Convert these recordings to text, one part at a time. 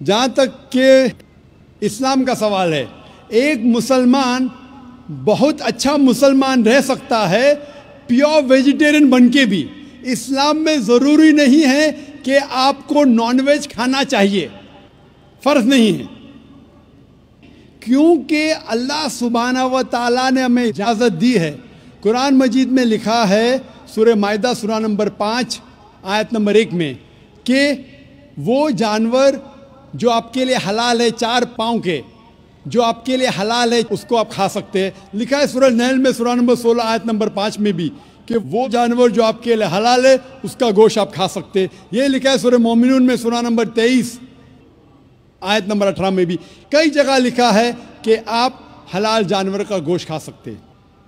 जहाँ तक कि इस्लाम का सवाल है, एक मुसलमान बहुत अच्छा मुसलमान रह सकता है प्योर वेजिटेरियन बन के भी। इस्लाम में ज़रूरी नहीं है कि आपको नॉनवेज खाना चाहिए, फ़र्ज नहीं है, क्योंकि अल्लाह सुब्हाना व तआला ने हमें इजाज़त दी है। कुरान मजीद में लिखा है सूरह माइदा सूरा नंबर 5 आयत नंबर 1 में कि वो जानवर जो आपके लिए हलाल है, 4 पाँव के, जो आपके लिए हलाल है, उसको आप खा सकते हैं। लिखा है सूरह नहल में सूरा नंबर 16 आयत नंबर 5 में भी कि वो जानवर जो आपके लिए हलाल है उसका गोश्त आप खा सकते हैं। ये लिखा है सूरह मोमिनून में सूरा नंबर 23 आयत नंबर 18 में भी। कई जगह लिखा है कि आप हलाल जानवर का गोश्त खा सकते हैं।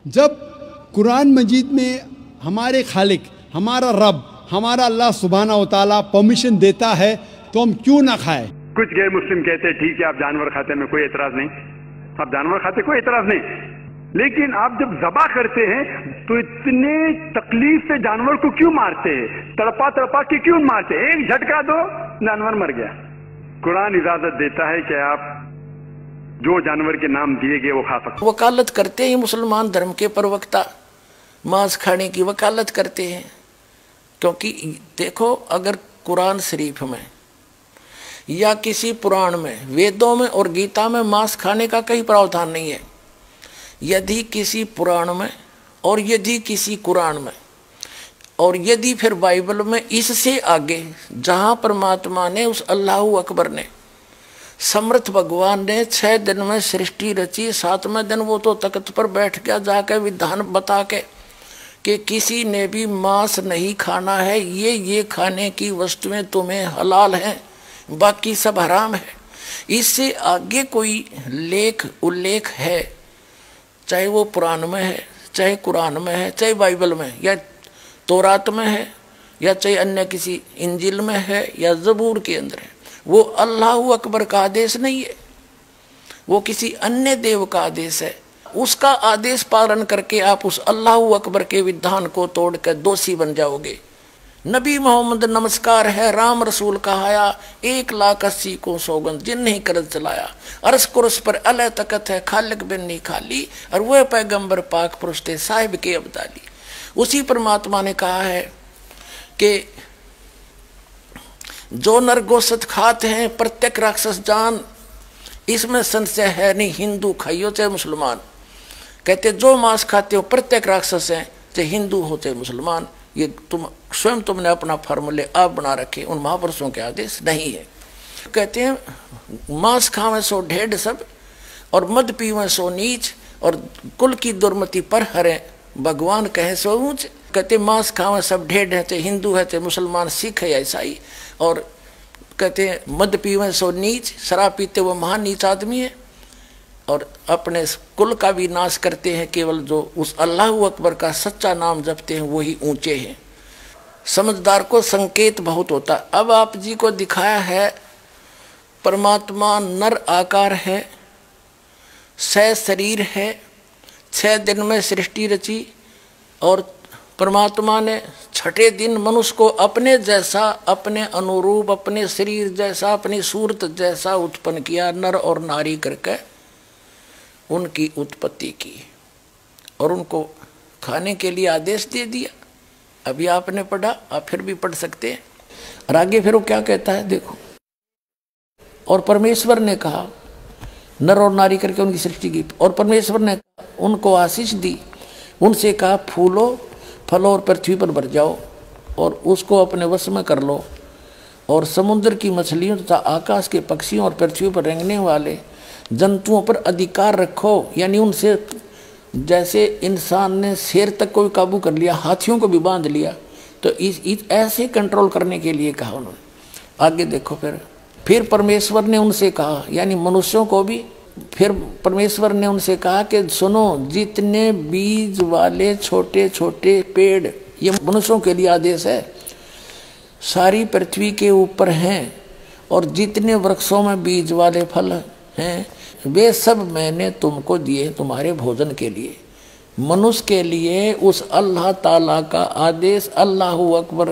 जब कुरान मजीद में हमारे खालिक, हमारा रब, हमारा अल्लाह सुब्हाना व तआला परमिशन देता है तो हम क्यों ना खाएं। कुछ गैर मुस्लिम कहते हैं ठीक है आप जानवर खाते हैं, कोई एतराज नहीं, आप जानवर खाते कोई एतराज नहीं, लेकिन आप जब ज़बा करते हैं तो इतने तकलीफ से जानवर को क्यों मारते हैं, तड़पा तड़पा के क्यों मारते हैं? एक झटका दो जानवर मर गया। कुरान इजाजत देता है कि आप जो जानवर के नाम दिए गए वो खा सकते। वकालत करते हैं मुसलमान धर्म के प्रवक्ता, मांस खाने की वकालत करते हैं, क्योंकि देखो अगर कुरान शरीफ में या किसी पुराण में, वेदों में और गीता में मांस खाने का कहीं प्रावधान नहीं है। यदि किसी पुराण में और यदि किसी कुरान में और यदि फिर बाइबल में इससे आगे जहाँ परमात्मा ने उस अल्लाहु अकबर ने समर्थ भगवान ने 6 दिन में सृष्टि रची, 7वें दिन वो तो तख्त पर बैठ गया जाकर विधान बता के कि किसी ने भी मांस नहीं खाना है, ये खाने की वस्तुएं तुम्हें हलाल हैं, बाकी सब हराम है। इससे आगे कोई लेख उल्लेख है, चाहे वो पुराण में है, चाहे कुरान में है, चाहे बाइबल में या तौरात में है, या चाहे अन्य किसी इंजिल में है या ज़बूर के अंदर है, वो अल्लाहु अकबर का आदेश नहीं है, वो किसी अन्य देव का आदेश है। उसका आदेश पालन करके आप उस अल्लाहु अकबर के विधान को तोड़कर दोषी बन जाओगे। नबी मोहम्मद नमस्कार है, राम रसूल कहाया, 1,80,000 को सौगंध जिन नहीं करत चलाया, अरस कुरस पर अल तकत है, खालिक बिन नहीं खाली, और वह पैगंबर पाक पुरुष थे साहिब के अब्दाली। उसी परमात्मा ने कहा है कि जो नर गोश्त खाते हैं प्रत्येक राक्षस जान, इसमें संशय है नहीं, हिंदू खाइयो चाहे मुसलमान। कहते जो मांस खाते हो प्रत्येक राक्षस हैं, चाहे हिंदू हो चाहे मुसलमान। ये तुमने अपना फार्मूले आप बना रखे, उन महापुरुषों के आदेश नहीं है। कहते हैं मांस खावे सो ढेढ़ सब और मद पीवे सो नीच, और कुल की दुर्मति पर हरे भगवान कहे सो ऊंच। कहते मांस खावे सब ढेढ़ है, चाहे हिंदू है चाहे मुसलमान, सिख है या ईसाई। और कहते हैं मद पीवे सो नीच, शराब पीते वो महान नीच आदमी है, और अपने कुल का भी नाश करते हैं। केवल जो उस अल्लाहु अकबर का सच्चा नाम जपते हैं वही ऊंचे हैं। समझदार को संकेत बहुत होता। अब आप जी को दिखाया है परमात्मा नर आकार है, 6 शरीर है, 6 दिन में सृष्टि रची, और परमात्मा ने 6ठे दिन मनुष्य को अपने जैसा, अपने अनुरूप, अपने शरीर जैसा, अपनी सूरत जैसा उत्पन्न किया, नर और नारी करके उनकी उत्पत्ति की और उनको खाने के लिए आदेश दे दिया। अभी आपने पढ़ा, आप फिर भी पढ़ सकते हैं। और आगे फिर वो क्या कहता है देखो, और परमेश्वर ने कहा, नर और नारी करके उनकी सृष्टि की, और परमेश्वर ने उनको आशीष दी, उनसे कहा फूलो फलो और पृथ्वी पर भर जाओ और उसको अपने वश में कर लो, और समुद्र की मछलियों तथा आकाश के पक्षियों और पृथ्वी पर रेंगने वाले जंतुओं पर अधिकार रखो। यानी उनसे जैसे इंसान ने शेर तक को भी काबू कर लिया, हाथियों को भी बांध लिया, तो इस ऐसे कंट्रोल करने के लिए कहा उन्होंने। आगे देखो, फिर परमेश्वर ने उनसे कहा, यानी मनुष्यों को भी, फिर परमेश्वर ने उनसे कहा कि सुनो, जितने बीज वाले छोटे छोटे पेड़, ये मनुष्यों के लिए आदेश है, सारी पृथ्वी के ऊपर हैं, और जितने वृक्षों में बीज वाले फल हैं वे सब मैंने तुमको दिए तुम्हारे भोजन के लिए। मनुष्य के लिए उस अल्लाह ताला का आदेश, अल्लाहु अकबर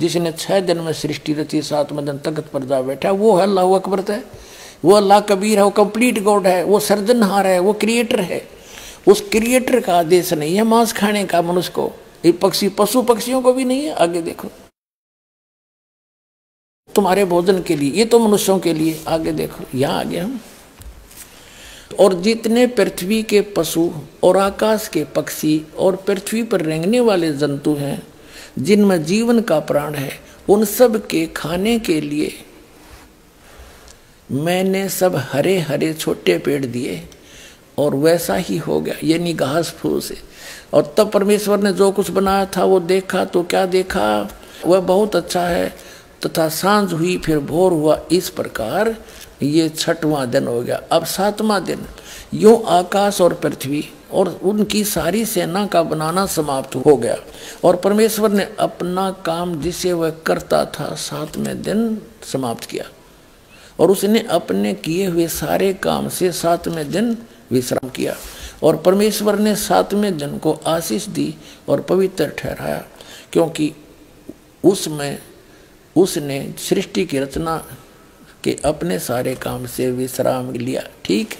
जिसने 6 दिन में सृष्टि रची, 7वें दिन तख्त पर जा बैठा, वो है अल्लाह अकबर है, वो अल्लाह कबीर है, वो कंप्लीट गॉड है, वो सर्जनहार है, वो क्रिएटर है। उस क्रिएटर का आदेश नहीं है मांस खाने का मनुष्य को, ये पक्षी पशु पक्षियों को भी नहीं है। आगे देखो, तुम्हारे भोजन के लिए, ये तो मनुष्यों के लिए। आगे देखो, यहाँ आगे हम, और जितने पृथ्वी के पशु और आकाश के पक्षी और पृथ्वी पर रेंगने वाले जंतु हैं, जिनमें जीवन का प्राण है, उन सब के खाने के लिए मैंने सब हरे हरे छोटे पेड़ दिए, और वैसा ही हो गया, यानी घास फूस से। और तब परमेश्वर ने जो कुछ बनाया था वो देखा, तो क्या देखा, वह बहुत अच्छा है। तथा सांझ हुई, फिर भोर हुआ, इस प्रकार ये 6वां दिन हो गया। अब 7वां दिन, यूं आकाश और पृथ्वी और उनकी सारी सेना का बनाना समाप्त हो गया, और परमेश्वर ने अपना काम जिसे वह करता था 7वें दिन समाप्त किया, और उसने अपने किए हुए सारे काम से 7वें दिन विश्राम किया। और परमेश्वर ने 7वें दिन को आशीष दी और पवित्र ठहराया, क्योंकि उसमें उसने सृष्टि की रचना के अपने सारे काम से विश्राम लिया। ठीक,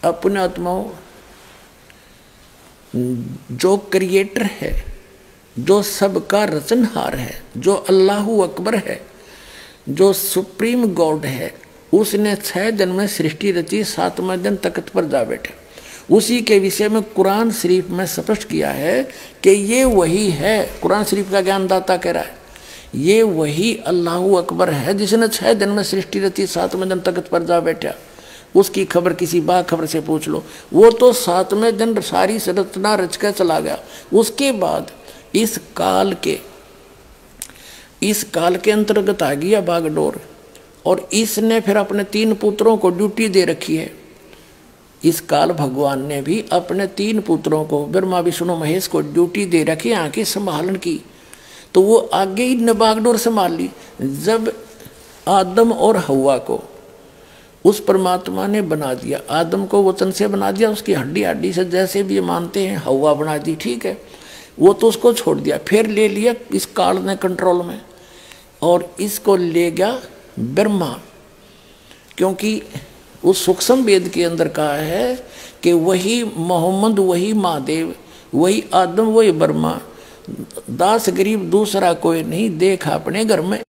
अपने आत्माओं, जो क्रिएटर है, जो सबका रचनहार है, जो अल्लाहु अकबर है, जो सुप्रीम गॉड है, उसने 6 दिन में सृष्टि रची, 7वें दिन तख्त पर जा बैठे। उसी के विषय में कुरान शरीफ में स्पष्ट किया है कि ये वही है। कुरान शरीफ का ज्ञानदाता कह रहा है, ये वही अल्लाहु अकबर है जिसने 6 दिन में सृष्टि रची, 7वें दिन तख्त पर जा बैठा। उसकी खबर किसी बाखबर से पूछ लो, वो तो 7वें दिन सारी रचना रच कर चला गया। उसके बाद इस काल के अंतर्गत आ गया बागडोर, और इसने फिर अपने 3 पुत्रों को ड्यूटी दे रखी है। इस काल भगवान ने भी अपने 3 पुत्रों को, ब्रह्मा विष्णु महेश को ड्यूटी दे रखी आँखी संभालन की, तो वो आगे ही ने बागडोर संभाल ली। जब आदम और हव्वा को उस परमात्मा ने बना दिया, आदम को वचन से बना दिया, उसकी हड्डी से जैसे भी मानते हैं, हव्वा बना दी, ठीक है, वो तो उसको छोड़ दिया, फिर ले लिया इस काल ने कंट्रोल में, और इसको ले गया ब्रह्मा, क्योंकि उस सूक्ष्म वेद के अंदर कहा है कि वही मोहम्मद, वही महादेव, वही आदम, वही ब्रह्मा, दास गरीब दूसरा कोई नहीं, देख अपने घर में।